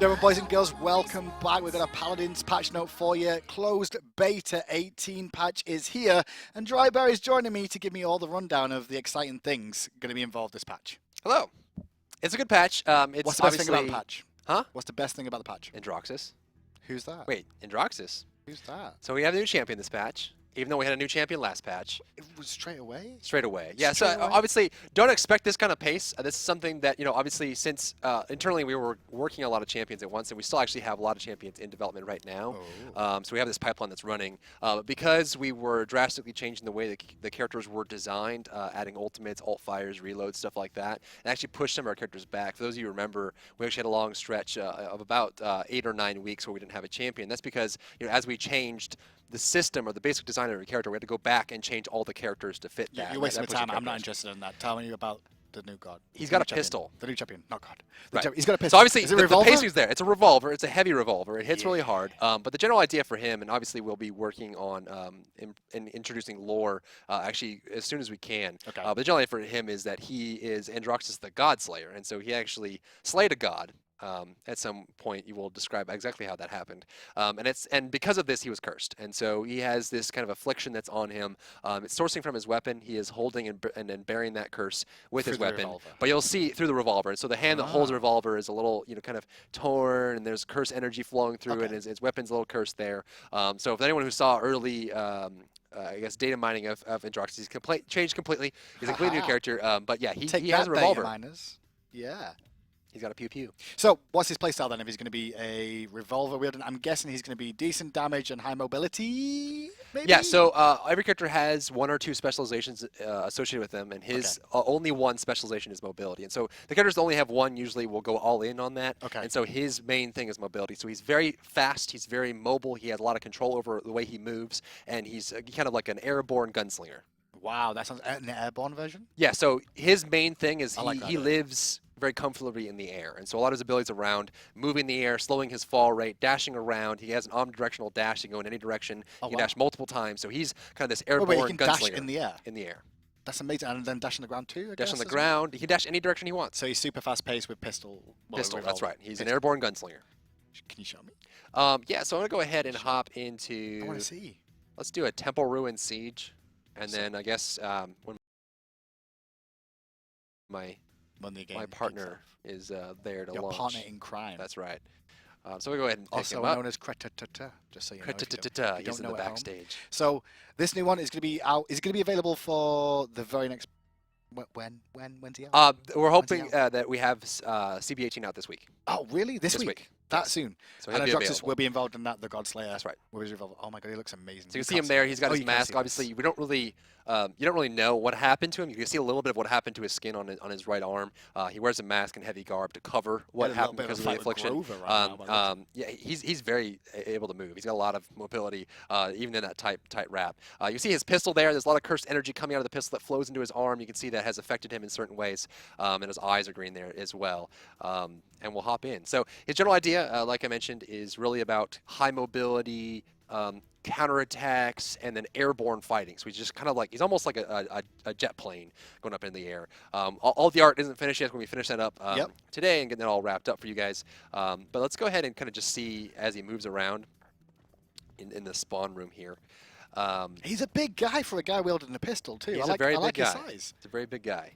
Yeah, boys and girls, welcome back. We've got a Paladins patch note for you. Closed beta 18 patch is here, and Dryberry is joining me to give me all the rundown of the exciting things going to be involved this patch. Hello. It's a good patch. It's What's the best thing about the patch? Huh? What's the best thing about the patch? Androxus. Who's that? Wait, Androxus? Who's that? So we have a new champion this patch, even though we had a new champion last patch. It was straight away? Straight away. Yeah, Straight so away? obviously don't expect this kind of pace. This is something that, obviously since internally we were working a lot of champions at once, and we still actually have a lot of champions in development right now. Oh. So we have this pipeline that's running. Because we were drastically changing the way the characters were designed, adding ultimates, alt fires, reloads, stuff like that, and actually pushed some of our characters back. For those of you who remember, we actually had a long stretch of about 8 or 9 weeks where we didn't have a champion. That's because, as we changed the system or the basic design of every character, we had to go back and change all the characters to fit that. You're wasting my time. I'm not interested in that. Tell me about the new god. He's got a pistol. The new champion, not god. Right. He's got a pistol. So obviously, is it the revolver? pacing's there. It's a revolver. It's a heavy revolver. It hits really hard. But the general idea for him, and obviously we'll be working on in introducing lore actually as soon as we can. Okay. But the general idea for him is that he is Androxus the God Slayer, and so he actually slayed a god. At some point, you will describe exactly how that happened, and because of this, he was cursed, and so he has this kind of affliction that's on him. It's sourcing from his weapon. He is holding and then bearing that curse with his weapon. But you'll see through the revolver. And so the hand that holds the revolver is a little, kind of torn, and there's curse energy flowing through it. And his weapon's a little cursed there. So if anyone who saw early. I guess data mining of Androxus, he's changed completely. He's a completely new character. But yeah, he has a revolver. Yeah. He's got a pew-pew. So, what's his playstyle then? If he's going to be a revolver wielder, I'm guessing he's going to be decent damage and high mobility, maybe? Yeah, so every character has 1 or 2 specializations associated with them, and his only one specialization is mobility. And so the characters that only have one usually will go all in on that. Okay. And so his main thing is mobility. So he's very fast, he's very mobile, he has a lot of control over the way he moves, and he's kind of like an airborne gunslinger. Wow, that sounds an airborne version? Yeah, so his main thing is he that. lives very comfortably in the air. And so a lot of his abilities around moving the air, slowing his fall rate, dashing around. He has an omnidirectional dash. He can go in any direction. He can dash multiple times. So he's kind of this airborne he can gunslinger. dash in the air? In the air. That's amazing. And then dash on the ground too, I guess? Dash on the ground. He can dash any direction he wants. So he's super fast paced with pistol. Pistol, that's right. He's an airborne gunslinger. Can you show me? Yeah, so I'm going to go ahead and hop into... I want to see. Let's do a Temple Ruin Siege. And then I guess when my partner is there to launch. Your partner in crime. That's right. So we go ahead and pick also him up. known as Kretata, just so you know. He's in the backstage. So this new one is going to be out. Is it going to be available for the very next? When's he out? We're hoping that we have CB18 out this week. Oh, really? This week? That soon? So and Androxus will be involved in that, the Godslayer. That's right. Will be involved. Oh my God, he looks amazing. So you can see him there. He's got his mask. Obviously, we don't really, you don't really know what happened to him. You can see a little bit of what happened to his skin on his right arm. He wears a mask and heavy garb to cover what happened because of the affliction. Yeah, he's very able to move. He's got a lot of mobility, even in that tight wrap. You see his pistol there. There's a lot of cursed energy coming out of the pistol that flows into his arm. You can see that has affected him in certain ways, and his eyes are green there as well. And we'll hop in. So his general idea, like I mentioned, is really about high mobility, counterattacks, and then airborne fighting. So he's just kind of like, he's almost like a jet plane going up in the air. All the art isn't finished yet when we finish that up today and get that all wrapped up for you guys. But let's go ahead and kind of just see as he moves around in the spawn room here. He's a big guy for a guy wielding a pistol too. He's I like his size. He's a very big guy.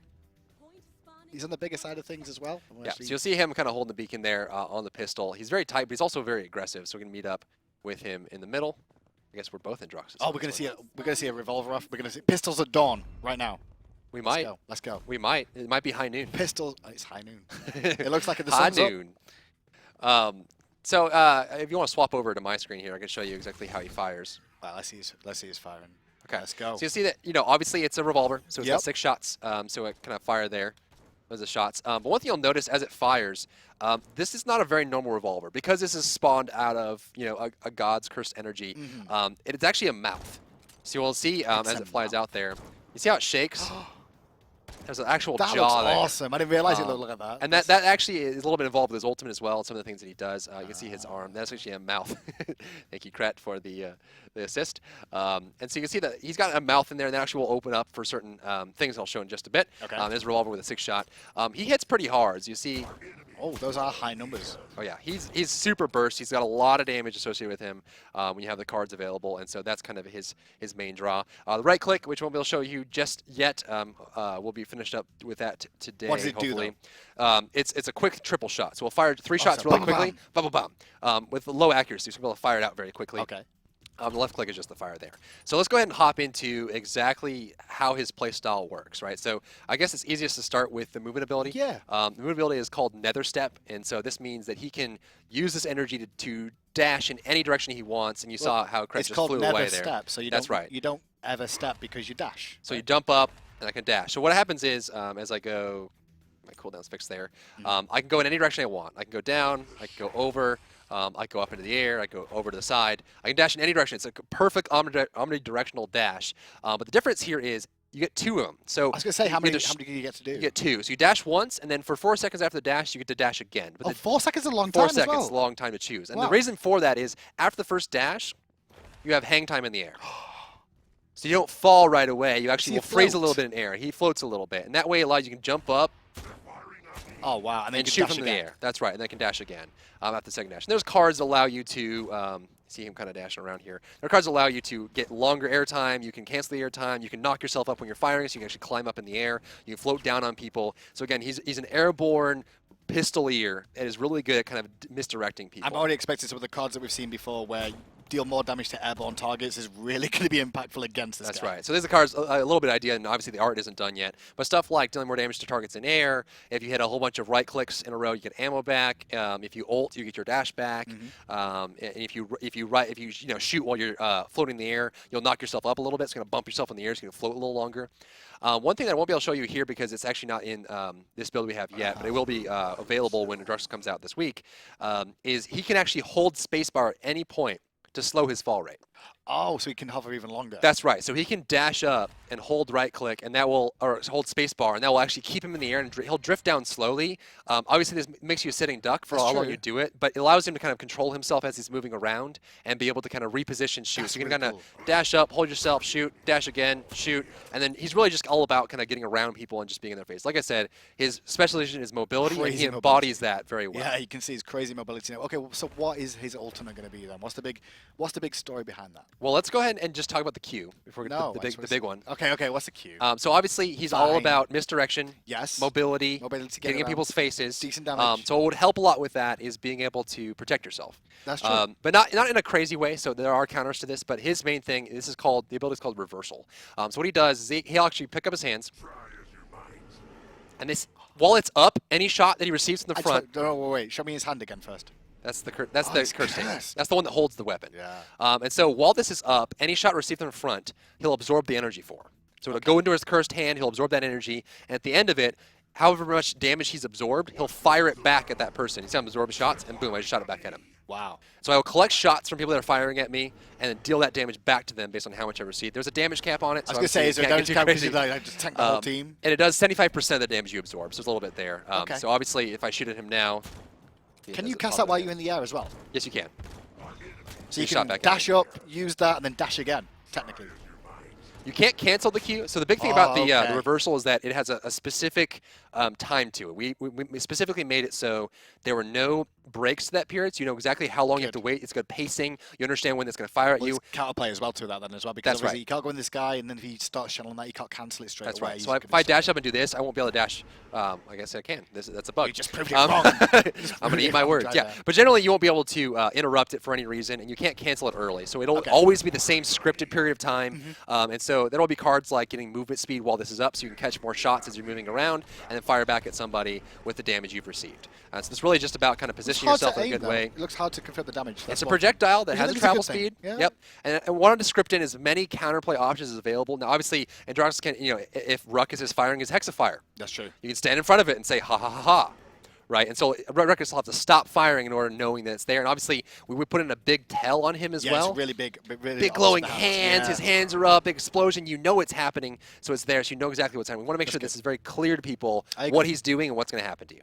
He's on the bigger side of things as well. Yeah, so you'll see him kind of holding the beacon there on the pistol. He's very tight, but he's also very aggressive. So we're gonna meet up with him in the middle. I guess we're both Androxus. Oh, we're gonna see a revolver off. We're gonna see pistols at dawn right now. We might. Let's go. We might. It might be high noon. Pistols. It's high noon. It looks like the high sun's noon. So if you want to swap over to my screen here, I can show you exactly how he fires. Well, let's see his firing. Okay. Let's go. So you'll see that obviously it's a revolver, so it's got 6 shots. So it kind of fire there. Those are the shots. But one thing you'll notice as it fires, this is not a very normal revolver because this is spawned out of a god's cursed energy. It's actually a mouth. So you'll see as it flies out there. You see how it shakes? There's an actual jaw there. That looks awesome. I didn't realize it looked like that. And that actually is a little bit involved with his ultimate as well, and some of the things that he does. You can see his arm. That's actually a mouth. Thank you, Kret, for the assist. And so you can see that he's got a mouth in there, and that actually will open up for certain things I'll show in just a bit. Okay. There's a revolver with a 6-shot. He hits pretty hard. As you see, Oh, those are high numbers. Oh yeah, he's super burst. He's got a lot of damage associated with him when you have the cards available, and so that's kind of his main draw. The right click, which won't be able to show you just yet, we'll be finished up with that today. What does it hopefully. do, though? It's a quick triple shot, so we'll fire 3 shots so really bam, quickly, bam, bam, bam, with low accuracy, so we'll be able to fire it out very quickly. Okay. The left click is just the fire there. So let's go ahead and hop into exactly how his playstyle works, right? So I guess it's easiest to start with the movement ability. Yeah. The movement ability is called Nether Step, and so this means that he can use this energy to dash in any direction he wants, and you saw how Craig just flew away there. Step, so you That's don't, right. You don't ever step because you dash. So you jump up, and I can dash. So what happens is, as I go, my cooldown's fixed there, I can go in any direction I want. I can go down, I can go over, I go up into the air, I go over to the side. I can dash in any direction. It's a perfect omnidirectional dash. But the difference here is you get 2 of them. So I was going to say, how many do you get to do? You get 2. So you dash once, and then for 4 seconds after the dash, you get to dash again. But 4 seconds is a long 4 time seconds as well. is a long time to choose. And Wow. the reason for that is after the first dash, you have hang time in the air. So you don't fall right away. You actually will freeze a little bit in air. He floats a little bit. And that way it allows you to jump up, oh, wow. And then and shoot from the air. That's right, and then can dash again after the second dash. And there's cards that allow you to, see him kind of dashing around here. There are cards that allow you to get longer air time. You can cancel the air time. You can knock yourself up when you're firing, so you can actually climb up in the air. You can float down on people. So again, he's an airborne pistolier and is really good at kind of misdirecting people. I'm already expecting some of the cards that we've seen before where deal more damage to airborne targets is really going to be impactful against this That's guy. right. So there's the cards, a little bit of idea, and obviously the art isn't done yet. But stuff like dealing more damage to targets in air. If you hit a whole bunch of right clicks in a row, you get ammo back. If you ult, you get your dash back. And if you shoot while you're floating in the air, you'll knock yourself up a little bit. It's going to bump yourself in the air, so you can float a little longer. One thing that I won't be able to show you here because it's actually not in this build we have yet, but it will be available when Androxus comes out this week, is he can actually hold spacebar at any point to slow his fall rate. Oh, so he can hover even longer. That's right. So he can dash up and hold right click, and that will, or hold spacebar, and that will actually keep him in the air, and he'll drift down slowly. Obviously, this makes you a sitting duck for how long you do it, but it allows him to kind of control himself as he's moving around and be able to kind of reposition shoot. So you can kind of dash up, hold yourself, shoot, dash again, shoot, and then he's really just all about kind of getting around people and just being in their face. Like I said, his specialization is mobility, and he embodies that very well. Yeah, you can see his crazy mobility now. Okay, so what is his ultimate going to be then? What's the big story behind that? Well, let's go ahead and just talk about the Q before we get the big one. Okay, what's the Q? So obviously he's all about misdirection, mobility, getting in people's faces. Decent damage. So what would help a lot with that is being able to protect yourself. That's true. But not in a crazy way. So there are counters to this, but his main thing, the ability is called reversal. So what he does is he'll actually pick up his hands, and while it's up, any shot that he receives from the front. Wait, show me his hand again first. That's the cursed hand. Cursed. That's the one that holds the weapon. Yeah. And so while this is up, any shot received from the front, he'll absorb the energy for. So it'll go into his cursed hand, he'll absorb that energy, and at the end of it, however much damage he's absorbed, he'll fire it back at that person. He's going to absorb shots, and boom, I just shot it back at him. Wow. So I will collect shots from people that are firing at me, and then deal that damage back to them based on how much I received. There's a damage cap on it. I was going to say, is there a damage cap because you just tank the whole team? And it does 75% of the damage you absorb, so there's a little bit there. Okay. So obviously, if I shoot at him now... Can you cast that while you're in the air as well? Yes, you can. So you can dash up, use that, and then dash again, technically. You can't cancel the Q. So the big thing about the reversal is that it has a specific time to it. We specifically made it so there were no breaks to that period, so you know exactly how long you have to wait. It's good pacing. You understand when it's going to fire at you. Counterplay as well to that then as well, because obviously you can't go in this guy, and then if he starts channeling that, you can't cancel it straight away. That's right. So if I dash up and do this, I won't be able to dash. I guess I can. That's a bug. You just proved it wrong. I'm going to eat my words. Yeah, but generally you won't be able to interrupt it for any reason, and you can't cancel it early. So it'll always be the same scripted period of time, and so there will be cards like getting movement speed while this is up, so you can catch more shots as you're moving around, and then fire back at somebody with the damage you've received. So it's really just about kind of positioning yourself in a good way. It looks hard to confirm the damage. It's a projectile that has a travel speed. Yep. And I wanted to script in as many counterplay options as available. Now, obviously, Androxus can, if Ruckus is firing his Hexafire. That's true. You can stand in front of it and say, ha, ha, ha, ha. Right, and so Ruckus will have to stop firing in order knowing that it's there. And obviously, we would put in a big tell on him as well. It's really big. Big glowing hands, his hands are up, big explosion. You know it's happening, so it's there, so you know exactly what's happening. We want to make sure this is very clear to people what he's doing and what's going to happen to you.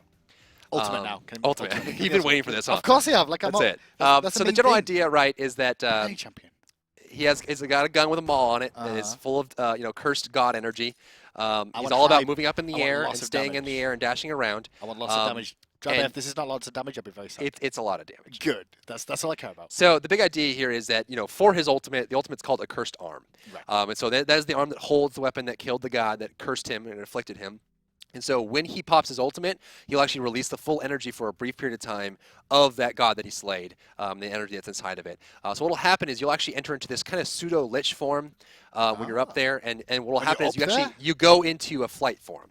Ultimate now. Ultimate. You've been waiting for this, huh? Of course I have. That's it. So the general idea, right, is that any champion. He's got a gun with a maul on it that is full of cursed god energy. He's all about moving up in the air and staying in the air and dashing around. I want lots of damage If this is not lots of damage, I'd be very sad. It's a lot of damage. Good. That's all I care about. So the big idea here is that, for his ultimate, the ultimate's called a cursed arm. Right. And so that is the arm that holds the weapon that killed the god, that cursed him and afflicted him. And so when he pops his ultimate, he'll actually release the full energy for a brief period of time of that god that he slayed, the energy that's inside of it. So what will happen is you'll actually enter into this kind of pseudo-lich form when you're up there, and what will happen is you go into a flight form.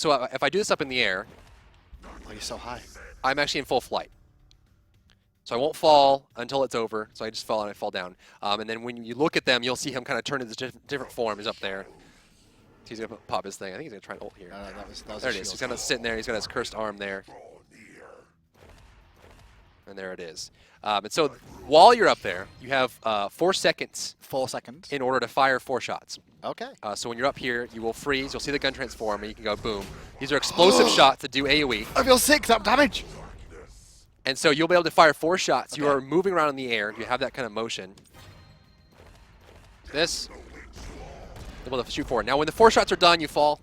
So if I do this up in the air... Oh, you're so high. I'm actually in full flight. So I won't fall until it's over. So I just fall and I fall down. And then when you look at them, you'll see him kind of turn into different form. He's up there. He's going to pop his thing. I think he's going to try and ult here. That was there it is. He's kind of sitting there. He's got his cursed arm there. And there it is. And so while you're up there, you have 4 seconds. 4 seconds. In order to fire 4 shots. Okay. So when you're up here, you will freeze. You'll see the gun transform, and you can go boom. These are explosive shots that do AoE. I feel sick. That damage. And so you'll be able to fire 4 shots. Okay. You are moving around in the air. You have that kind of motion. This. Able to shoot forward. Now, when the 4 shots are done, you fall.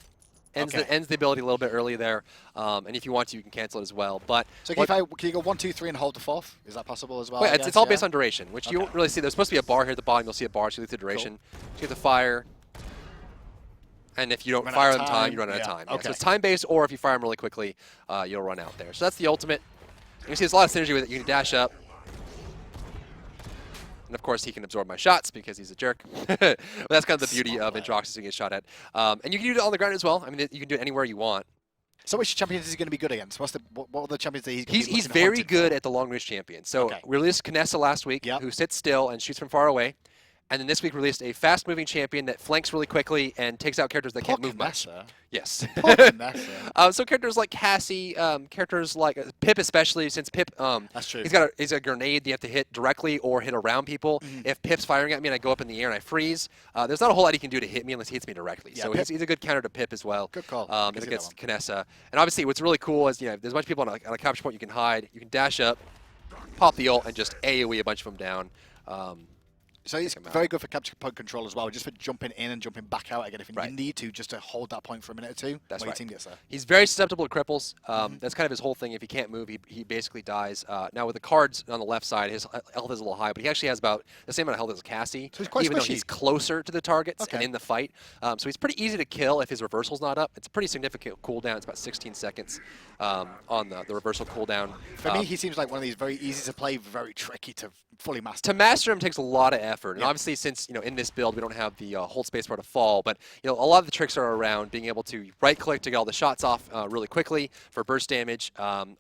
Ends the ability a little bit early there. And if you want to, you can cancel it as well. But so can you go 1, 2, 3 and hold the 4th? Is that possible as well? Well, it's all based on duration, which you won't really see. There's supposed to be a bar here at the bottom. You'll see a bar to the duration. Cool. You get to fire. And if you don't fire on time, you run out of time. Okay. So it's time-based, or if you fire them really quickly, you'll run out there. So that's the ultimate. You can see there's a lot of synergy with it. You can dash up. And of course, he can absorb my shots because he's a jerk. But that's kind of the beauty of Androxus being shot at. And you can do it on the ground as well. I mean, you can do it anywhere you want. So which champions is he going to be good against? What are the champions that he's very good at the long-range champion. So we released Kinessa last week, who sits still and shoots from far away. And then this week released a fast-moving champion that flanks really quickly and takes out characters that can't move much. Yes. So characters like Cassie, characters like Pip especially, since Pip, that's true. He's a grenade that you have to hit directly or hit around people. If Pip's firing at me and I go up in the air and I freeze, there's not a whole lot he can do to hit me unless he hits me directly. So he's a good counter to Pip as well. Good call. Against Kinessa. And obviously what's really cool is, there's a bunch of people on a capture point you can hide. You can dash up, pop the ult, and just AoE a bunch of them down. So he's very good for capture point control as well, just for jumping in and jumping back out again if you need to, just to hold that point for a minute or two. That's right. Your team gets there. He's very susceptible to cripples. That's kind of his whole thing. If he can't move, he basically dies. Now with the cards on the left side, his health is a little high, but he actually has about the same amount of health as Cassie, so he's quite even though he's closer to the targets and in the fight. So he's pretty easy to kill if his reversal's not up. It's a pretty significant cooldown. It's about 16 seconds on the reversal cooldown. For me, he seems like one of these very easy to play, very tricky to fully master. To master him takes a lot of effort, and obviously since in this build we don't have the hold space bar to fall, but a lot of the tricks are around being able to right-click to get all the shots off really quickly for burst damage,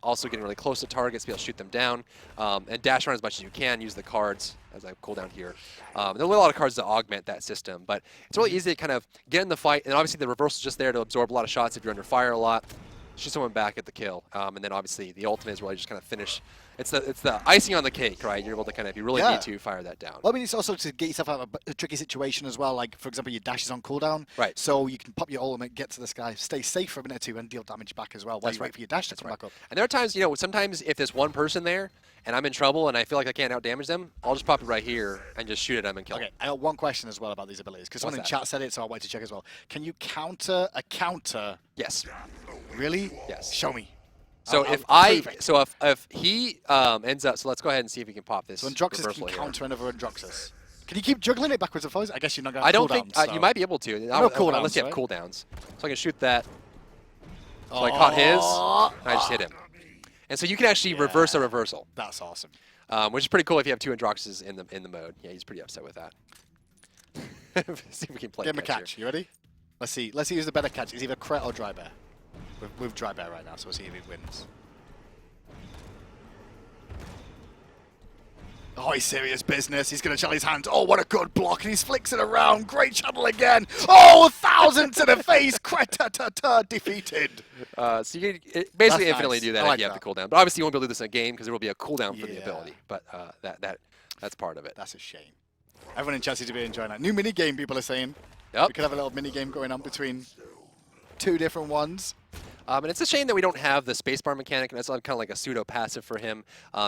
also getting really close to targets to be able to shoot them down, and dash around as much as you can, use the cards as I cool down here. There are a lot of cards to augment that system, but it's really easy to kind of get in the fight, and obviously the reversal is just there to absorb a lot of shots if you're under fire a lot. Shoot someone back at the kill, and then obviously the ultimate is really just kind of finish. It's the icing on the cake, right? You're able to kind of, if you really need to, fire that down. Well, I mean, it's also to get yourself out of a tricky situation as well. Like, for example, your dash is on cooldown. Right. So you can pop your ultimate, get to this guy, stay safe for a minute or two, and deal damage back as well while you wait for your dash to come back up. And there are times, sometimes if there's one person there and I'm in trouble and I feel like I can't out-damage them, I'll just pop it right here and just shoot at them and kill them. Okay, I got one question as well about these abilities, because someone in chat said it, so I'll wait to check as well. Can you counter a counter? Yes. Really? Yes. Show me. So if he ends up, so let's go ahead and see if we can pop this. So Androxus can counter another Androxus. Can you keep juggling it backwards and forwards? I guess you're not going to. I don't think you might be able to. Unless you have cooldowns. So I can shoot that. So I caught his, and I just hit him. And so you can actually reverse a reversal. That's awesome. Which is pretty cool if you have 2 Androxuses in the mode. Yeah, he's pretty upset with that. See if we can play. Give him a catch. You ready? Let's see. Let's see who's the better catch. Is either Cret or Dry Bear. With Dry Bear right now, so we'll see if he wins. Oh, he's serious business. He's going to shell his hands. Oh, what a good block. And he flicks it around. Great channel again. Oh, 1,000 to the face. Cret defeated. So you can basically infinitely do that if you have the cooldown. But obviously you won't be able to do this in a game because there will be a cooldown for the ability. But that's part of it. That's a shame. Everyone in chat seems to be enjoying that. New mini game, people are saying. Yep. We could have a little mini game going on between 2 different ones. And it's a shame that we don't have the spacebar mechanic, and that's kind of like a pseudo-passive for him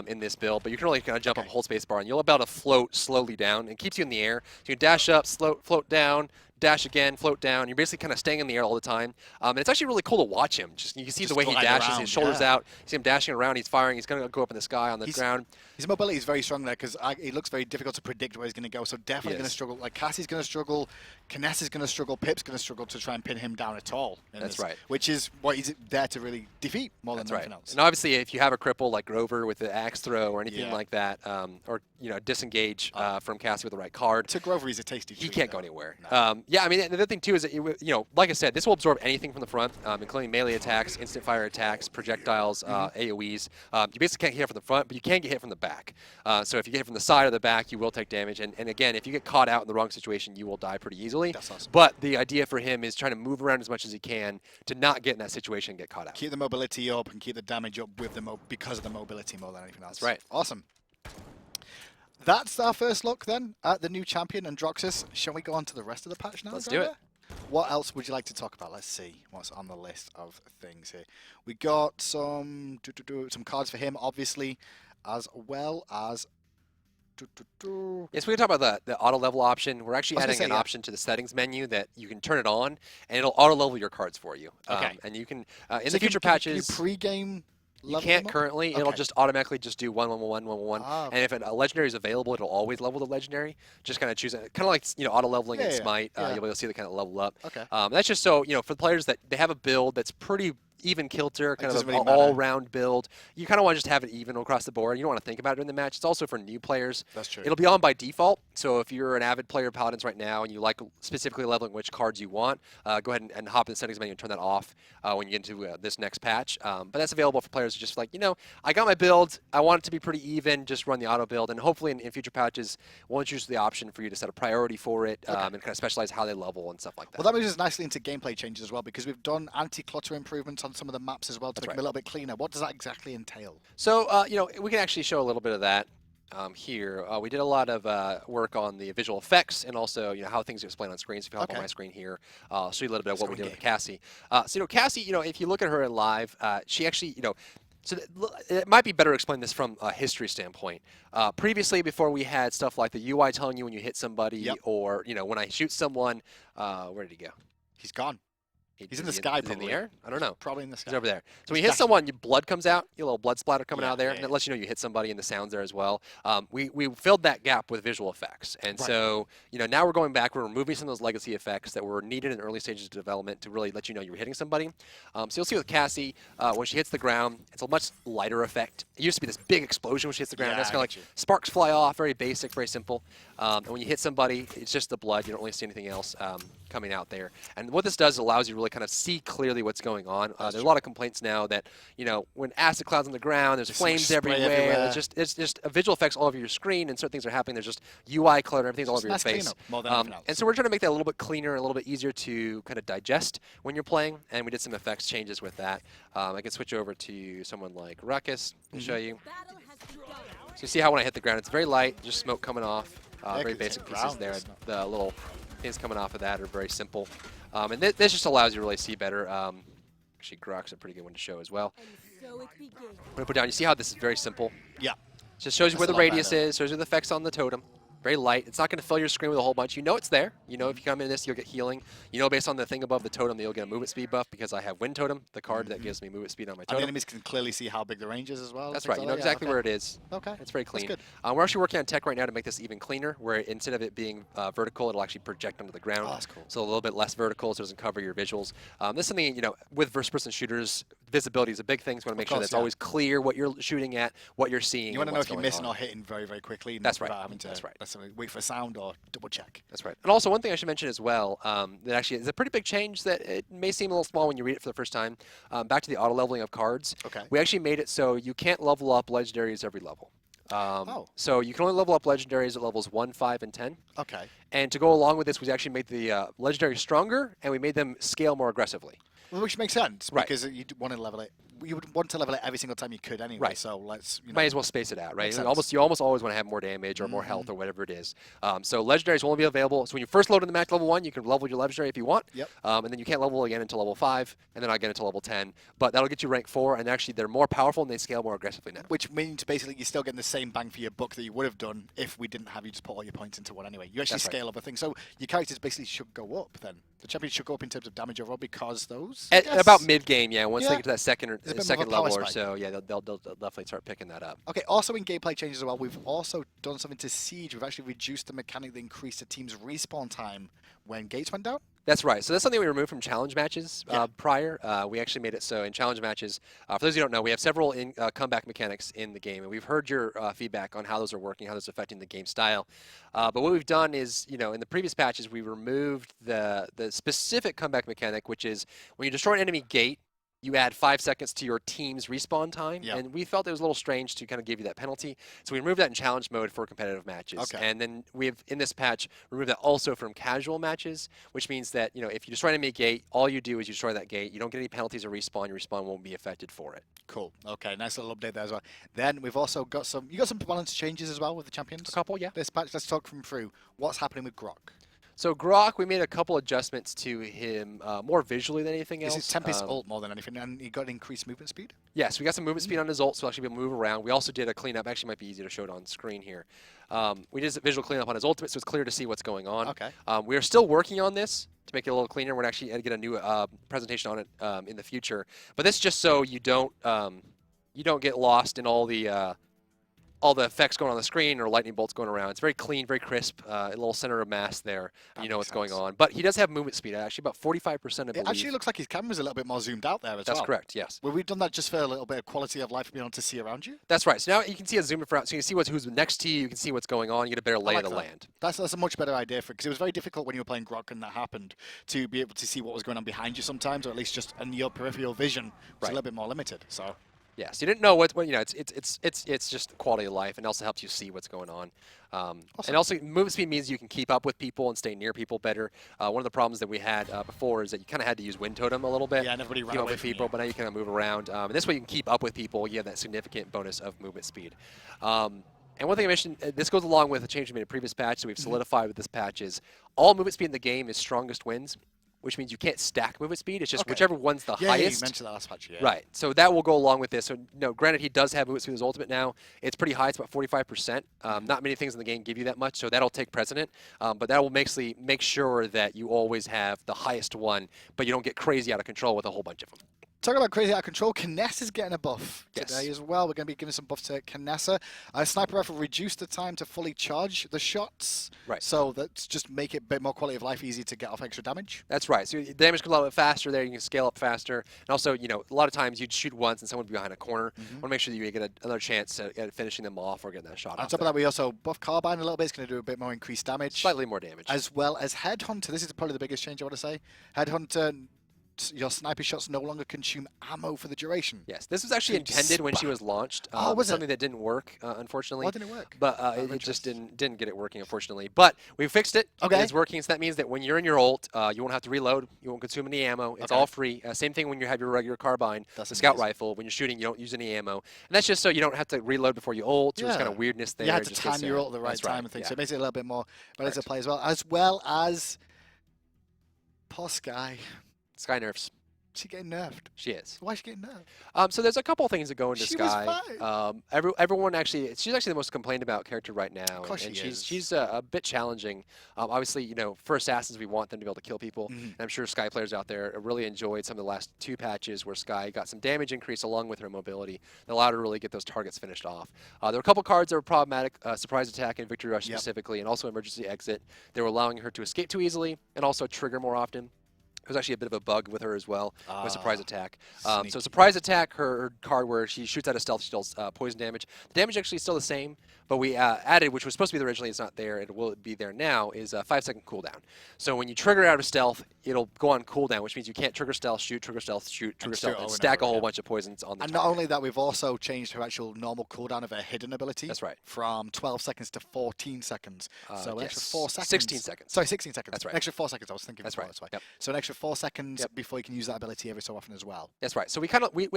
in this build. But you can really kind of jump up, hold spacebar, and you'll be able to float slowly down. It keeps you in the air. So you can dash up, float down, dash again, float down. You're basically kind of staying in the air all the time. And it's actually really cool to watch him. You can see the way he dashes, around, his shoulders out. You see him dashing around. He's firing. He's going to go up in the sky on the ground. His mobility is very strong there because it looks very difficult to predict where he's going to go. So definitely going to struggle. Like Cassie's going to struggle, Kinessa's going to struggle, Pip's going to struggle to try and pin him down at all. That's right. Which is what he's there to really defeat more than anything else. And obviously, if you have a cripple like Grover with the axe throw or anything like that, or disengage from Cassie with the right card, to Grover, he's a tasty treat. He can't go anywhere. No. Yeah, I mean, the other thing too is that like I said, this will absorb anything from the front, including melee attacks, instant fire attacks, projectiles, AOE's. You basically can't get hit from the front, but you can get hit from the back. So if you get hit from the side or the back, you will take damage. And again, if you get caught out in the wrong situation, you will die pretty easily. That's awesome. But the idea for him is trying to move around as much as he can to not get in that situation and get caught out. Keep the mobility up and keep the damage up with because of the mobility more than anything else. That's right. Awesome. That's our first look then at the new champion, Androxus. Shall we go on to the rest of the patch now? Let's do it. What else would you like to talk about? Let's see what's on the list of things here. We got some cards for him, obviously, as well as. Yes, we can talk about the auto level option. We're actually adding an option to the settings menu that you can turn it on, and it'll auto level your cards for you. Okay. And you can in the future patches. Can you pre-game. You can't currently. It'll just automatically just do 1, 1, 1, 1, 1, 1. And if a legendary is available, it'll always level the legendary. Just kind of choose it. Kind of like auto leveling in Smite. You'll be able to see the kind of level up. Okay. That's just so for the players that they have a build that's pretty even kilter, kind of an all-round build. You kind of want to just have it even across the board. You don't want to think about it in the match. It's also for new players. That's true. It'll be on by default. So if you're an avid player of Paladins right now and you like specifically leveling which cards you want, go ahead and hop in the settings menu and turn that off when you get into this next patch. But that's available for players who just like, I got my build. I want it to be pretty even. Just run the auto build. And hopefully in future patches, we'll introduce the option for you to set a priority for it and kind of specialize how they level and stuff like that. Well, that moves us nicely into gameplay changes as well because we've done anti-clutter improvements on some of the maps as well to make them a little bit cleaner. What does that exactly entail? So, we can actually show a little bit of that here. We did a lot of work on the visual effects and also, how things are explained on screen. So if you hop on my screen here, I'll show you a little bit of what we did with Cassie. Cassie, if you look at her in live, she actually, so it might be better to explain this from a history standpoint. Previously, before we had stuff like the UI telling you when you hit somebody or, when I shoot someone, where did he go? He's gone. He's in the sky, probably. In the air? I don't know. Probably in the sky. He's over there. So when you hit someone, your blood comes out, your little blood splatter coming out there, and it lets you know you hit somebody, and the sound's there as well. We filled that gap with visual effects. And so, now we're going back, we're removing some of those legacy effects that were needed in early stages of development to really let you know you were hitting somebody. So you'll see with Cassie, when she hits the ground, it's a much lighter effect. It used to be this big explosion when she hits the ground. That's kind of like sparks fly off, very basic, very simple. And when you hit somebody, it's just the blood. You don't really see anything else coming out there. And what this does allows you to really kind of see clearly what's going on. There's a lot of complaints now that, when acid clouds on the ground, there's flames everywhere. It's just visual effects all over your screen, and certain things are happening. There's just UI clutter, everything's all over your face. And so we're trying to make that a little bit cleaner, a little bit easier to kind of digest when you're playing, and we did some effects changes with that. I can switch over to someone like Ruckus and show you. So you see how when I hit the ground, it's very light, just smoke coming off. Very basic pieces there. The little things coming off of that are very simple. And this just allows you to really see better. Actually, Grohk's a pretty good one to show as well. I'm going to put down, you see how this is very simple? Yeah. Just shows you where the radius is, shows you the effects on the totem. Very light. It's not going to fill your screen with a whole bunch. You know it's there. If you come in this, you'll get healing. Based on the thing above the totem that you'll get a movement speed buff because I have Wind Totem, the card that gives me movement speed on my totem. And the enemies can clearly see how big the range is as well. That's right. You know exactly where it is. Okay. It's very clean. That's good. We're actually working on tech right now to make this even cleaner, where instead of it being vertical, it'll actually project onto the ground. Oh, that's cool. So a little bit less vertical, so it doesn't cover your visuals. This is something, with first-person shooters, visibility is a big thing. So you want to make sure that it's always clear what you're shooting at, what you're seeing. You want to know if you're missing or hitting very, very quickly. That's right. Having to wait for sound or double check. That's right. And also one thing I should mention as well, that actually is a pretty big change that it may seem a little small when you read it for the first time. Back to the auto leveling of cards. Okay. We actually made it so you can't level up legendaries every level. So you can only level up legendaries at levels 1, 5, and 10. Okay. And to go along with this, we actually made the legendaries stronger, and we made them scale more aggressively. Well, which makes sense, because you want to level it you would want to level it every single time you could anyway. Right. So let's might as well space it out, right? You almost always want to have more damage or more health or whatever it is. So legendaries will only be available. So when you first load in the match level 1, you can level your legendary if you want. Yep. And then you can't level again until level 5, and then not again until level 10. But that'll get you rank 4, and actually they're more powerful and they scale more aggressively now. Which means basically you're still getting the same bang for your buck that you would have done if we didn't have you just put all your points into one anyway. You actually scale other things. So your characters basically should go up then. The champions should go up in terms of damage overall because those. At about mid-game, yeah. Once they get to that second level or spike. so, yeah, they'll definitely start picking that up. Okay, also in gameplay changes as well, we've also done something to Siege. We've actually reduced the mechanic that increased the team's respawn time when gates went down. That's right. So that's something we removed from challenge matches prior. We actually made it so in challenge matches, for those who don't know, we have several comeback mechanics in the game, and we've heard your feedback on how those are working, how those are affecting the game style. But what we've done is, in the previous patches, we removed the specific comeback mechanic, which is when you destroy an enemy gate, you add 5 seconds to your team's respawn time, and we felt it was a little strange to kind of give you that penalty. So we removed that in challenge mode for competitive matches. And then we've, in this patch, removed that also from casual matches, which means that, if you destroy an enemy gate, all you do is you destroy that gate. You don't get any penalties or respawn. Your respawn won't be affected for it. Cool. Okay, nice little update there as well. Then we've also got some balance changes as well with the champions. A couple, yeah. This patch, let's talk them through. What's happening with Grohk? So Grohk, we made a couple adjustments to him more visually than anything else. Is his Tempest ult more than anything, and he got increased movement speed? Yes, we got some movement speed on his ult, so he'll actually be able to move around. We also did a cleanup. Actually, it might be easy to show it on screen here. We did a visual cleanup on his ultimate, so it's clear to see what's going on. Okay. We are still working on this to make it a little cleaner. We're actually going to get a new presentation on it in the future. But this is just so you don't get lost in all the effects going on the screen or lightning bolts going around. It's very clean, very crisp, a little center of mass there. You know what's going on. But he does have movement speed, actually about 45%, I believe. It actually looks like his camera's a little bit more zoomed out there as well. That's correct, yes. Well, we've done that just for a little bit of quality of life, being able to see around you? That's right. So now you can see a zoom in, so you can see who's next to you, you can see what's going on, you get a better lay of the land. That's a much better idea for it, because it was very difficult when you were playing Grohk and that happened, to be able to see what was going on behind you sometimes, or at least just in your peripheral vision was a little bit more limited. So. Yes, you didn't know it's just quality of life, and also helps you see what's going on. Awesome. And also, movement speed means you can keep up with people and stay near people better. One of the problems that we had before is that you kind of had to use wind totem a little bit. Yeah, and everybody ran away with people, but now you kind of move around. And this way you can keep up with people. You have that significant bonus of movement speed. And one thing I mentioned, this goes along with a change we made in a previous patch, so we've solidified with this patch, is all movement speed in the game is strongest wins, which means you can't stack movement speed. It's just whichever one's the highest. Yeah, you mentioned that last patch, Right. So that will go along with this. So, granted, he does have movement speed with his ultimate now. It's pretty high. It's about 45%. Not many things in the game give you that much, so that'll take precedent. But that will make sure that you always have the highest one, but you don't get crazy out of control with a whole bunch of them. Talking about crazy out of control, Kinessa is getting a buff today as well. We're going to be giving some buff to Kinessa. Sniper Rifle reduced the time to fully charge the shots. Right. So that's just make it a bit more quality of life, easy to get off extra damage. That's right. So the damage comes a little bit faster there. You can scale up faster. And also, a lot of times you'd shoot once and someone would be behind a corner. Want to make sure that you get another chance at finishing them off or getting that shot off. On top of that, we also buff Carbine a little bit. It's going to do a bit more increased damage. Slightly more damage. As well as Headhunter. This is probably the biggest change I want to say. Headhunter, your sniper shots no longer consume ammo for the duration. Yes, this was actually intended when she was launched. Was something that didn't work, unfortunately. Why didn't it work? But it just didn't get it working, unfortunately. But we fixed it. Okay. It's working, so that means that when you're in your ult, you won't have to reload. You won't consume any ammo. It's all free. Same thing when you have your regular carbine, the scout rifle. When you're shooting, you don't use any ammo. And that's just so you don't have to reload before you ult. So there's kind of weirdness there. You had to time your ult at the right time and things. So it makes it a little bit more better to play as well as poor Skye. Skye nerfs. She's getting nerfed. She is. Why is she getting nerfed? So there's a couple of things that go into Skye. Was fine. Everyone actually, she's actually the most complained about character right now. Of course and she is. She's a bit challenging. Obviously, for assassins, we want them to be able to kill people. And I'm sure Skye players out there really enjoyed some of the last 2 patches where Skye got some damage increase along with her mobility that allowed her to really get those targets finished off. There were a couple cards that were problematic, surprise attack and victory rush specifically, and also emergency exit. They were allowing her to escape too easily and also trigger more often. There's actually a bit of a bug with her as well, with surprise attack. So surprise attack, her card where she shoots out of stealth, she deals poison damage. The damage actually is still the same, but we added, which was supposed to be there originally, it's not there, it will be there now, is a 5-second cooldown. So when you trigger out of stealth, it'll go on cooldown, which means you can't trigger stealth, shoot, trigger stealth, shoot, trigger stealth, and stack a whole bunch of poisons on the And not only that, we've also changed her actual normal cooldown of her hidden ability. That's right. From 12 seconds to 14 seconds. So an extra 4 seconds. 16 seconds. Sorry, 16 seconds. That's right. An extra 4 seconds, I was thinking. That's right. Yep. So an extra for 4 seconds before you can use that ability every so often as well. That's right. So we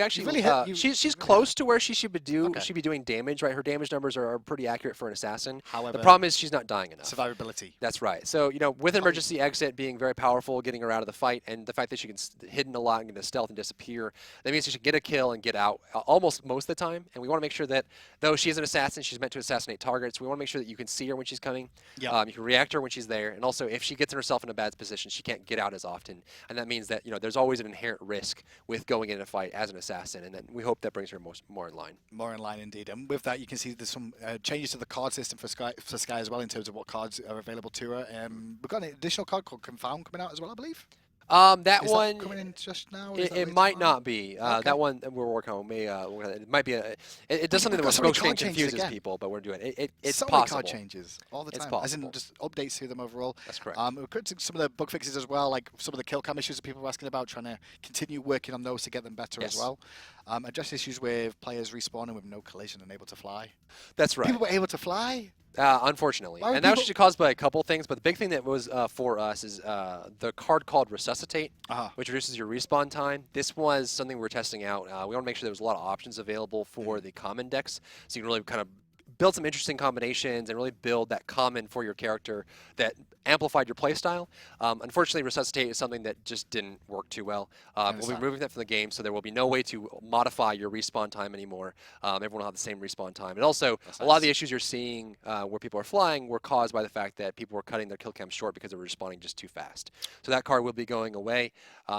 actually really she's close to where she should be doing damage, right? Her damage numbers are pretty accurate for an assassin. However, the problem is she's not dying enough. Survivability. That's right. So with emergency exit being very powerful, getting her out of the fight, and the fact that she can hidden a lot and get to stealth and disappear, that means she should get a kill and get out almost most of the time. And we want to make sure that though she is an assassin, she's meant to assassinate targets. We want to make sure that you can see her when she's coming. You can react to her when she's there, and also if she gets herself in a bad position, she can't get out as often. And that means that there's always an inherent risk with going in a fight as an assassin, and then we hope that brings her more in line. More in line indeed. And with that, you can see there's some changes to the card system for Skye as well in terms of what cards are available to her. We've got an additional card called Confound coming out as well, I believe. That is one that coming in just now? It might not be. That one we're working on. It might be it does something that will smoke confuses people, but we're doing it. It's so possible. Many card changes all the time. It's possible. As in just updates to them overall. That's correct. We've got some of the bug fixes as well, like some of the kill cam issues that people were asking about, trying to continue working on those to get them better as well. Address issues with players respawning with no collision and able to fly. That's right. People were able to fly. Unfortunately. And that was actually caused by a couple things, but the big thing that was for us is the card called Resuscitate, which reduces your respawn time. This was something we were testing out. We want to make sure there was a lot of options available for the common decks, so you can really kind of build some interesting combinations and really build that common for your character that amplified your playstyle. Unfortunately, Resuscitate is something that just didn't work too well. We'll be removing that from the game, so there will be no way to modify your respawn time anymore. Everyone will have the same respawn time. And also, a lot of the issues you're seeing where people are flying were caused by the fact that people were cutting their kill cam short because they were respawning just too fast. So that card will be going away.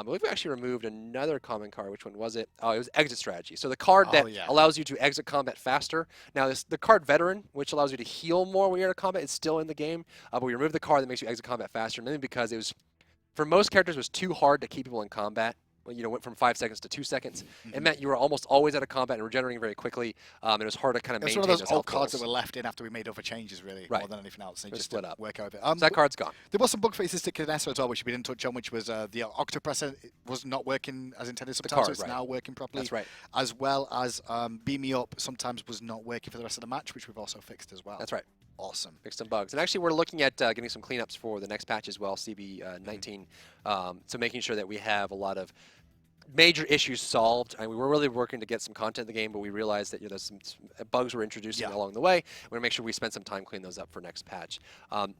We've actually removed another common card. Which one was it? Oh, it was Exit Strategy. So the card that allows you to exit combat faster. Now, the card Veteran, which allows you to heal more when you're in a combat, is still in the game. But we removed the card that makes you exit combat faster, mainly because it was, for most characters, it was too hard to keep people in combat. Went from 5 seconds to 2 seconds. It meant you were almost always out of combat and regenerating very quickly. It was hard to kind of maintain those. It's one of those old cards that were left in after we made other changes, really, more than anything else. Just split up. Work out of it. So that card's gone. There was some bug fixes to Kinessa as well, which we didn't touch on, which was the Octopresser was not working as intended sometimes, so it's now working properly. That's right. As well as Beam Me Up sometimes was not working for the rest of the match, which we've also fixed as well. That's right. Awesome. Fixed some bugs. And actually, we're looking at getting some cleanups for the next patch as well, CB19. So making sure that we have a lot of major issues solved. We were really working to get some content in the game, but we realized that there's some bugs we're introducing along the way. We're going to make sure we spend some time cleaning those up for next patch.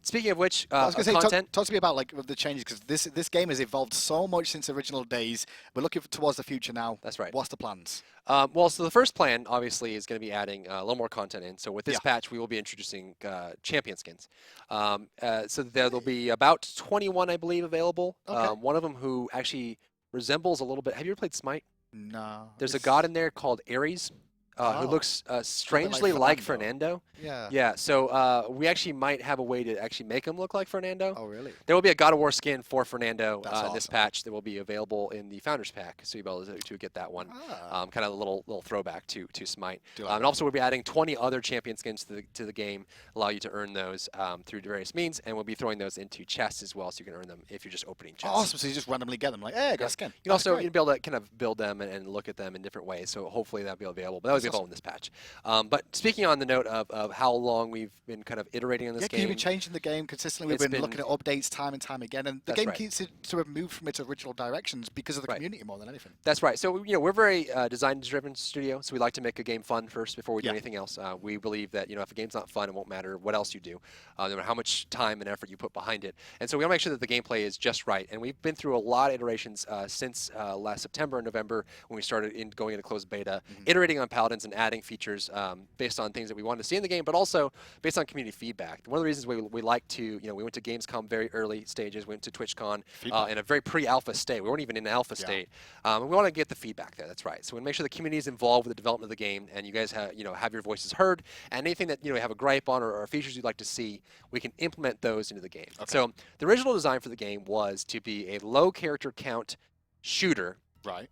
Speaking of which, I was going to say, content. Talk to me about the changes, because this game has evolved so much since the original days. We're looking towards the future now. That's right. What's the plans? Well, so the first plan, obviously, is going to be adding a little more content in. So with this patch, we will be introducing champion skins. So there'll be about 21, I believe, available. One of them who actually resembles a little bit. Have you ever played Smite? No. There's a god in there called Ares. Who looks strangely like Fernando. Yeah, so we actually might have a way to actually make him look like Fernando. Oh, really? There will be a God of War skin for Fernando in this patch that will be available in the Founders Pack, so you'll be able to get that one. Kind of a little throwback to Smite. And also we'll be adding 20 other champion skins to the game, allow you to earn those through various means, and we'll be throwing those into chests as well, so you can earn them if you're just opening chests. Awesome, so you just randomly get them, like, hey, I got a skin. You can also be able to kind of build them and look at them in different ways, so hopefully that'll be available. But that was available in this patch. But speaking on the note of how long we've been kind of iterating on this game. You've been changing the game consistently. We've been looking at updates time and time again, and the game keeps it to have moved from its original directions because of the community more than anything. That's right. So we're very design-driven studio, so we like to make a game fun first before we do anything else. We believe that if a game's not fun, it won't matter what else you do, no matter how much time and effort you put behind it. And so we want to make sure that the gameplay is just right. And we've been through a lot of iterations since last September and November when we started going into closed beta, iterating on Paladins and adding features based on things that we wanted to see in the game, but also based on community feedback. One of the reasons we like to, we went to Gamescom very early stages, went to TwitchCon in a very pre-alpha state. We weren't even in alpha state. And we want to get the feedback there. That's right. So we make sure the community is involved with the development of the game, and you guys have, have your voices heard. And anything that have a gripe on or features you'd like to see, we can implement those into the game. So the original design for the game was to be a low character count shooter.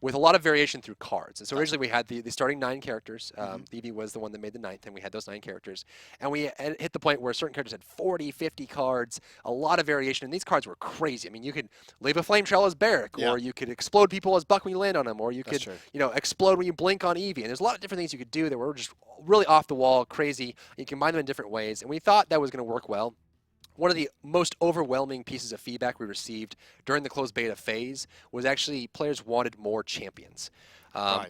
With a lot of variation through cards. And so originally we had the starting 9 characters. Evie was the one that made the 9th, and we had those 9 characters. And we hit the point where certain characters had 40, 50 cards, a lot of variation. And these cards were crazy. I mean, you could leave a flame trail as Barrack, or you could explode people as Buck when you land on them, or you could, explode when you blink on Evie. And there's a lot of different things you could do that were just really off the wall, crazy. You can combine them in different ways. And we thought that was going to work well. one of the most overwhelming pieces of feedback we received during the closed beta phase was actually players wanted more champions.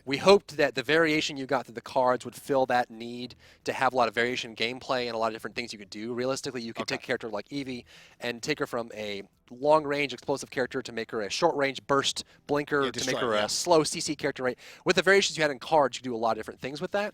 We hoped that the variation you got through the cards would fill that need to have a lot of variation in gameplay and a lot of different things you could do. Realistically, you could take a character like Eevee and take her from a long-range explosive character to make her a short-range burst blinker, to make her a slow CC character, right? With the variations you had in cards, you could do a lot of different things with that.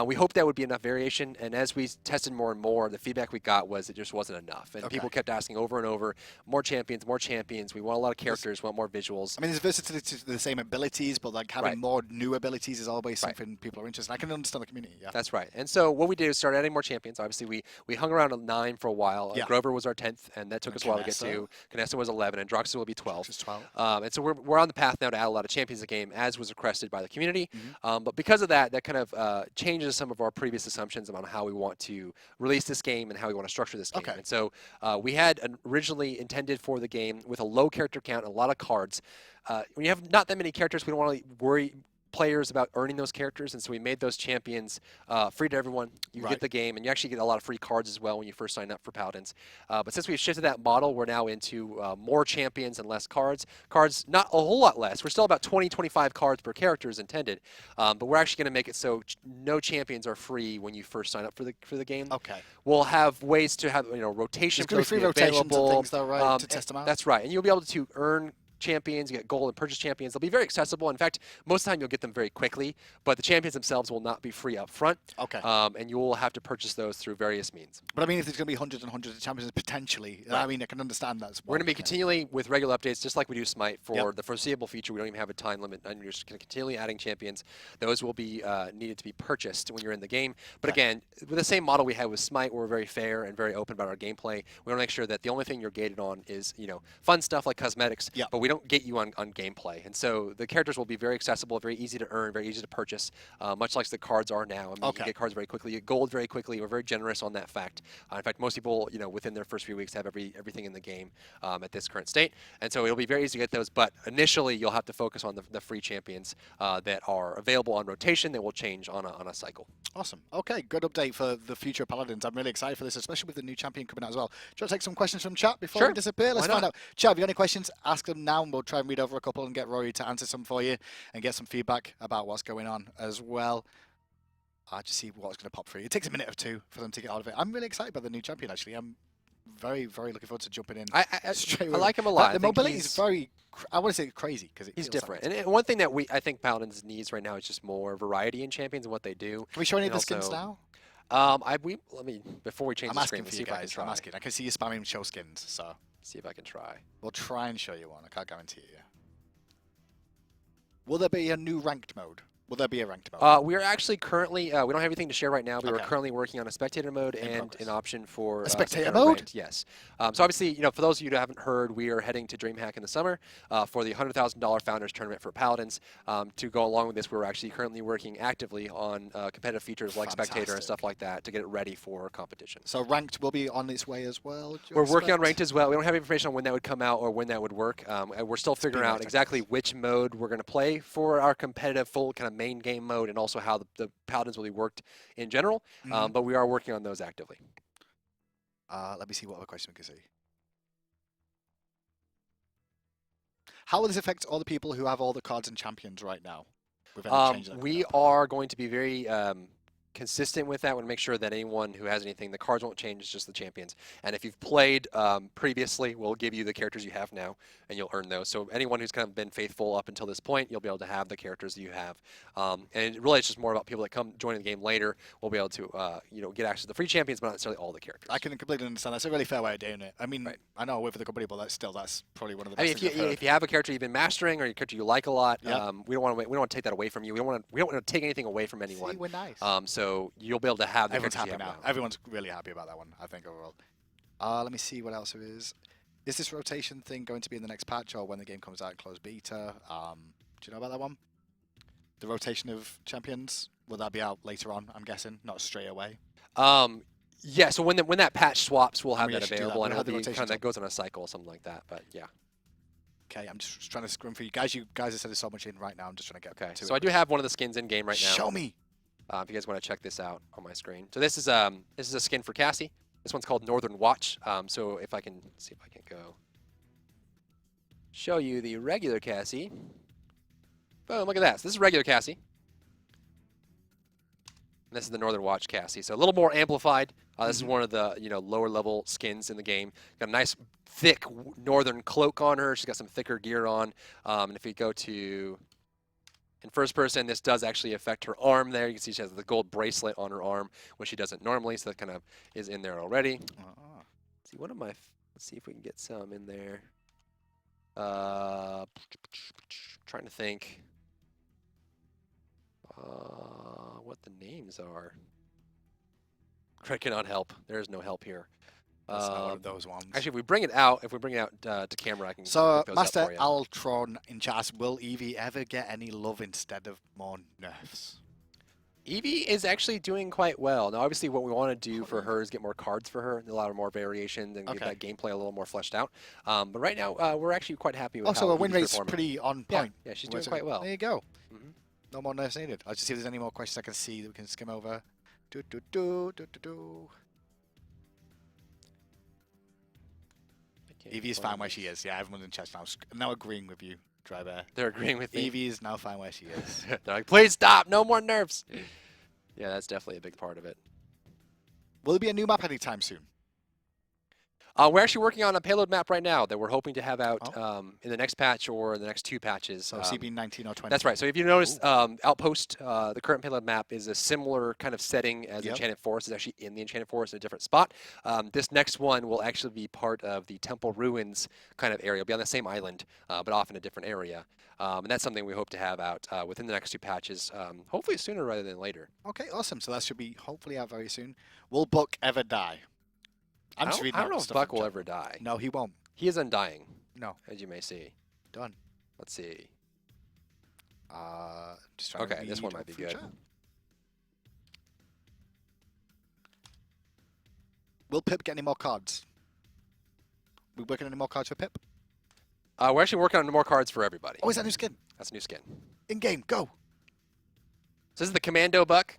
We hoped that would be enough variation, and as we tested more and more, the feedback we got was it just wasn't enough. And people kept asking over and over, more champions, more champions. We want a lot of characters, we want more visuals. I mean, there's versatility to the same abilities, but like having more new abilities is always something people are interested in. I can understand the community, That's right. And so what we did is start adding more champions. Obviously, we hung around at 9 for a while. Grover was our 10th, and that took us a while to get to. Kinessa was 11, and Androxus will be 12. And so we're on the path now to add a lot of champions in the game, as was requested by the community. But because of that, that kind of changes some of our previous assumptions about how we want to release this game and how we want to structure this game. And so we had originally intended for the game with a low character count and a lot of cards. When you have not that many characters, we don't want to worry players about earning those characters, and so we made those champions free to everyone. You get the game, and you actually get a lot of free cards as well when you first sign up for Paladins. But since we've shifted that model, we're now into more champions and less cards. Cards, not a whole lot less. We're still about 20, 25 cards per character is intended, but we're actually going to make it so no champions are free when you first sign up for the game. We'll have ways to have rotation. There's going to be free rotations and things, though, right? To test them out. That's right, and you'll be able to earn champions, you get gold and purchase champions. They'll be very accessible. In fact, most of the time you'll get them very quickly, but the champions themselves will not be free up front. And you will have to purchase those through various means. But I mean, if there's going to be hundreds and hundreds of champions potentially, I mean, I can understand that. We're going to be continually with regular updates, just like we do Smite for the foreseeable future. We don't even have a time limit, and you're just going to continually adding champions. Those will be needed to be purchased when you're in the game. But again, with the same model we had with Smite, we're very fair and very open about our gameplay. We want to make sure that the only thing you're gated on is fun stuff like cosmetics, but we don't gate you on gameplay. And so the characters will be very accessible, very easy to earn, very easy to purchase, much like the cards are now. I mean, you can get cards very quickly, you get gold very quickly. We're very generous on that fact. In fact, most people, within their first few weeks have everything in the game at this current state. And so it'll be very easy to get those, but initially you'll have to focus on the free champions that are available on rotation that will change on a cycle. Awesome. Okay, good update for the future of Paladins. I'm really excited for this, especially with the new champion coming out as well. Do you want to take some questions from chat before we disappear? Let's find out. Chat, if you have any questions, ask them now, and we'll try and read over a couple and get Rory to answer some for you and get some feedback about what's going on as well. I'll just see what's going to pop through. It takes a minute or two for them to get out of it. I'm really excited about the new champion, actually. I'm very, very looking forward to jumping in. I like him a lot. The mobility is very, I want to say crazy, because he's different. And one thing that I think Paladins needs right now is just more variety in champions and what they do. Can we show any of the skins now? Let me before we change the screen, let's see if I can try. I'm asking. I can see you spamming show skins, so see if I can try. We'll try and show you one. I can't guarantee it. Will there be a new ranked mode? Will there be a ranked mode? We are actually currently, we don't have anything to share right now. We were currently working on a spectator mode and an option for a spectator mode. Ranked, yes. So obviously, for those of you who haven't heard, we are heading to DreamHack in the summer for the $100,000 Founders Tournament for Paladins. To go along with this, we're actually currently working actively on competitive features like spectator and stuff like that to get it ready for competition. So ranked will be on its way as well? We're working on ranked as well. We don't have information on when that would come out or when that would work. We're still figuring out exactly which mode we're going to play for our competitive full kind of main game mode, and also how the Paladins will be worked in general, but we are working on those actively. Let me see what other question we can see. How will this affect all the people who have all the cards and champions right now? We are going to be very consistent with that. We want to make sure that anyone who has anything, the cards won't change, it's just the champions. And if you've played previously, we'll give you the characters you have now, and you'll earn those. So anyone who's kind of been faithful up until this point, you'll be able to have the characters that you have. And really, it's just more about people that come join the game later will be able to, get access to the free champions, but not necessarily all the characters. I can completely understand. That's a really fair way of doing it. I mean, I know I work for the company, but that's probably one of the best things I've heard. If you have a character you've been mastering or a character you like a lot, we don't want to take that away from you. We don't want to take anything away from anyone. See, we're nice. So you'll be able to have the Everyone's happy now. Everyone's really happy about that one, I think, overall. Let me see what else there is. Is this rotation thing going to be in the next patch or when the game comes out in closed beta? Do you know about that one? The rotation of champions? Will that be out later on, I'm guessing? Not straight away? Yeah, so when that patch swaps, we'll have that available, and it'll be kind of that goes on a cycle or something like that, but yeah. Okay, I'm just trying to scrim for you guys. You guys have said there's so much in right now. I'm just trying to get to it. So I do have one of the skins in game right now. Show me! If you guys want to check this out on my screen. So this is a skin for Cassie. This one's called Northern Watch. So if I can see if I can go show you the regular Cassie. Boom, look at that. So this is regular Cassie. And this is the Northern Watch Cassie. So a little more amplified. This is one of the lower level skins in the game. Got a nice thick northern cloak on her. She's got some thicker gear on. And if we go to in first person, this does actually affect her arm there. You can see she has the gold bracelet on her arm, which she doesn't normally. So that kind of is in there already. See, what am I? Let's see if we can get some in there. Trying to think what the names are. Craig cannot help. There is no help here. That's not one of those ones. Actually, if we bring it out to camera, I can. So, Master Altron in chat, will Eevee ever get any love instead of more nerfs? Eevee is actually doing quite well. Now, obviously, what we want to do for her is get more cards for her, a lot of more variations, and get that gameplay a little more fleshed out. But right now, we're actually quite happy with how so her win rate's performing. Pretty on point. Yeah, she's doing quite well. There you go. No more nerfs needed. I'll just see if there's any more questions I can see that we can skim over. Eevee is fine where she is. Yeah, everyone's in chat now agreeing with you, Drybear. They're agreeing with me. Eevee is now fine where she is. They're like, please stop, no more nerfs. Yeah, that's definitely a big part of it. Will there be a new map anytime soon? We're actually working on a payload map right now that we're hoping to have out in the next patch or the next 2 patches. So CB19 or 20. That's right. So if you notice, Outpost, the current payload map is a similar kind of setting as Enchanted Forest. It's actually in the Enchanted Forest in a different spot. This next one will actually be part of the Temple Ruins kind of area. It'll be on the same island, but off in a different area. And that's something we hope to have out within the next 2 patches, hopefully sooner rather than later. Okay, awesome. So that should be hopefully out very soon. Will Buck ever die? I don't know if Buck will ever die. No, he won't. He is undying. No. As you may see. Done. Let's see. Just trying okay, this one might be good. Will Pip get any more cards? We working on any more cards for Pip? We're actually working on more cards for everybody. Oh, is that a new skin? That's a new skin. In-game, go. So this is the Commando Buck.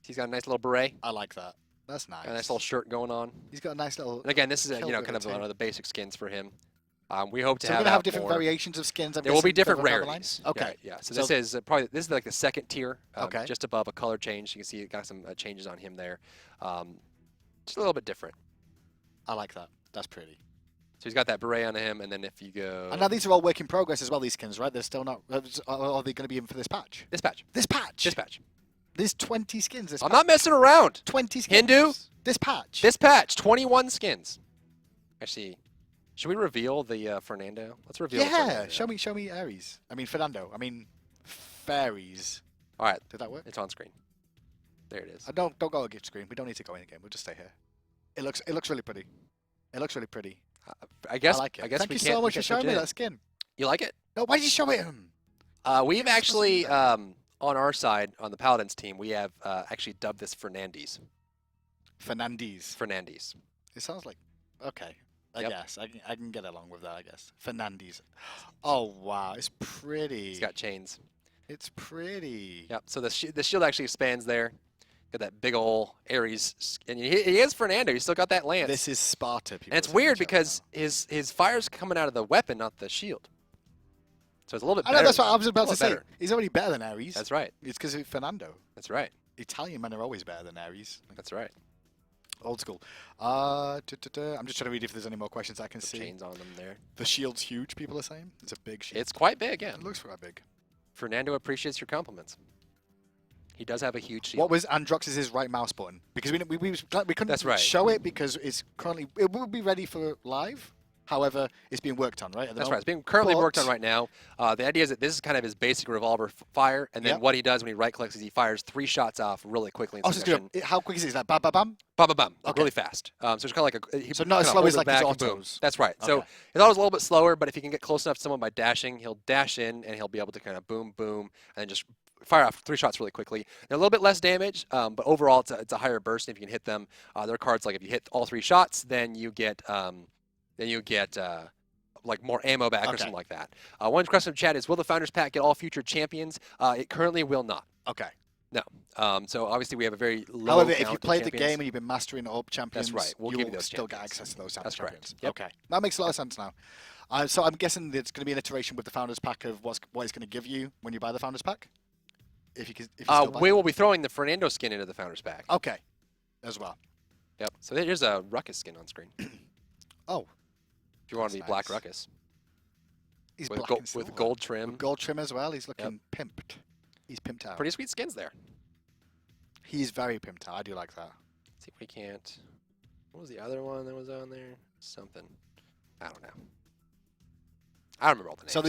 He's got a nice little beret. I like that. That's nice. Got a nice little shirt going on. He's got a nice little. And again, this is kind of one of the basic skins for him. We hope to have. So we're gonna have different variations of skins. There will be different rarities. Okay. Yeah. So this is probably like the second tier. Okay. Just above a color change. You can see it got some changes on him there. Just a little bit different. I like that. That's pretty. So he's got that beret on him, and then if you go. And now these are all work in progress as well. These skins, right? They're still not. Are they going to be in for this patch? This patch. This patch. This patch. There's 20 skins. I'm not messing around. 20 skins. Hindu. This patch. This patch. 21 skins. Actually, should we reveal the Fernando? Let's reveal. Yeah. Show me Aries. I mean Fernando. I mean fairies. All right. Did that work? It's on screen. There it is. Don't go gift screen. We don't need to go in the game. We'll just stay here. It looks really pretty. It looks really pretty. I guess. I like it. I guess Thank we you can't, so much for showing me that skin. You like it? No, why did you show it him? We've actually on our side on the Paladins team, we have actually dubbed this Fernandes. Fernandes. It sounds like okay. I guess I can get along with that. I guess Fernandes. Oh wow, it's pretty. He's got chains. It's pretty. Yep. So the shield actually expands there. Got that big ol' Ares, and he is Fernando. He's still got that lance. This is Sparta. And it's weird because his fire's coming out of the weapon, not the shield. So it's a little bit better. I know, that's what I was about to say. He's already better than Ares. That's right. It's because of Fernando. That's right. Italian men are always better than Ares. That's right. Old school. I'm just trying to read if there's any more questions I can see. Chains on them there. The shield's huge, people are saying. It's a big shield. It's quite big, yeah. It looks quite big. Fernando appreciates your compliments. He does have a huge shield. What was Androxus' right mouse button? Because we couldn't show it because it will be ready for live. However, it's being worked on, right? That's right. It's being currently worked on right now. The idea is that this is kind of his basic revolver fire, and then what he does when he right-clicks is he fires 3 shots off really quickly. How quick is it? Is that bam, bam, bam? Bam, bam, bam. Okay. Really fast. So it's kind of like so not as slow as like his autos. That's right. Okay. So his auto's a little bit slower, but if he can get close enough to someone by dashing, he'll dash in, and he'll be able to kind of boom, boom, and then just fire off 3 shots really quickly. They're a little bit less damage, but overall it's a higher burst. And if you can hit them, there are cards like if you hit all 3 shots, then you get like more ammo back or something like that. One question in chat is, will the Founders Pack get all future champions? It currently will not. Okay. No. So obviously we have a very low However, if count you of played the champions. game and you've been mastering up champions, That's right. We'll give you those still champions. get access to those type That's of champions. correct. Yep. Okay, that makes a lot of sense now. So I'm guessing there's going to be an iteration with the Founders Pack of what it's going to give you when you buy the Founders Pack. If you still buy we it. will be throwing the Fernando skin into the Founders Pack. Okay, as well. Yep. So there's a Ruckus skin on screen. Oh. If you want to be That's Black nice. Ruckus. He's With, black and silver. with gold trim. With gold trim as well. He's looking pimped. He's pimped out. Pretty sweet skins there. He's very pimped out. I do like that. Let's see if we can't. What was the other one that was on there? Something. I don't know. I don't remember all the names. So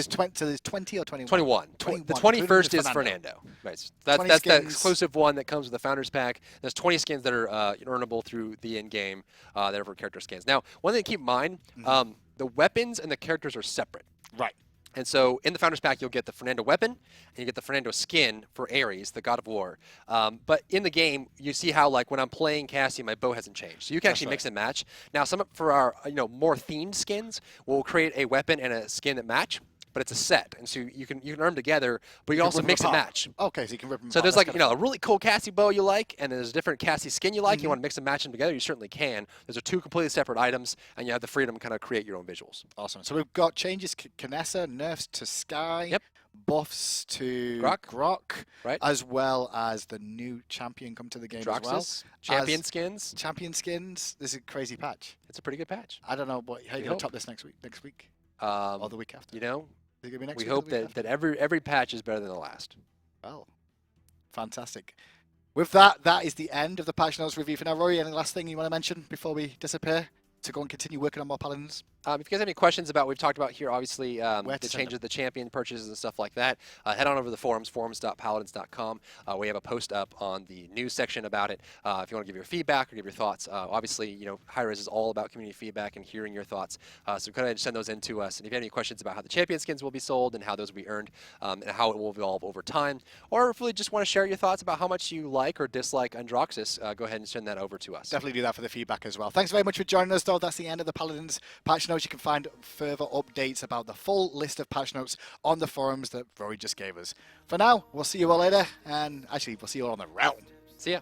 there's 20 or 21? 21. 21. The 21st is Fernando. Right. So that's the skins. exclusive one that comes with the Founders Pack. There's 20 skins that are earnable through the in-game that are for character skins. Now, one thing to keep in mind, the weapons and the characters are separate. Right. And so in the Founders Pack, you'll get the Fernando weapon, and you get the Fernando skin for Ares, the God of War. But in the game, you see how, like, when I'm playing Cassie, my bow hasn't changed. So you can actually mix and match. Now, some for our more themed skins, we'll create a weapon and a skin that match, but it's a set. And so you can earn them together, but you can also mix and match. Okay, so you can rip them So apart. there's That's like, a really cool Cassie bow you like, and there's a different Cassie skin you like. You want to mix and match them together, you certainly can. Those are two completely separate items, and you have the freedom to kind of create your own visuals. Awesome. So we've got changes Kinessa, nerfs to Skye, buffs to Grohk, right? As well as the new champion come to the game Androxus, as well. champion skins. Champion skins. This is a crazy patch. It's a pretty good patch. I don't know how you're going to top this next week or the week after. You know, Is it gonna be next we week or hope the week that every patch is better than the last. Well, fantastic. With that, that is the end of the patch notes review for now. Rory, any last thing you want to mention before we disappear to go and continue working on more Paladins? If you guys have any questions about what we've talked about here, obviously the send changes, the champion purchases and stuff like that, head on over to the forums, forums.paladins.com. We have a post up on the news section about it. If you want to give your feedback or give your thoughts, obviously, Hi-Rez is all about community feedback and hearing your thoughts. So go ahead and send those in to us. And if you have any questions about how the champion skins will be sold and how those will be earned and how it will evolve over time, or if you really just want to share your thoughts about how much you like or dislike Androxus, go ahead and send that over to us. Definitely do that for the feedback as well. Thanks very much for joining us, though. That's the end of the Paladins patch notes. You can find further updates about the full list of patch notes on the forums that Rory just gave us. For now, we'll see you all later, and actually, we'll see you all on the realm. See ya.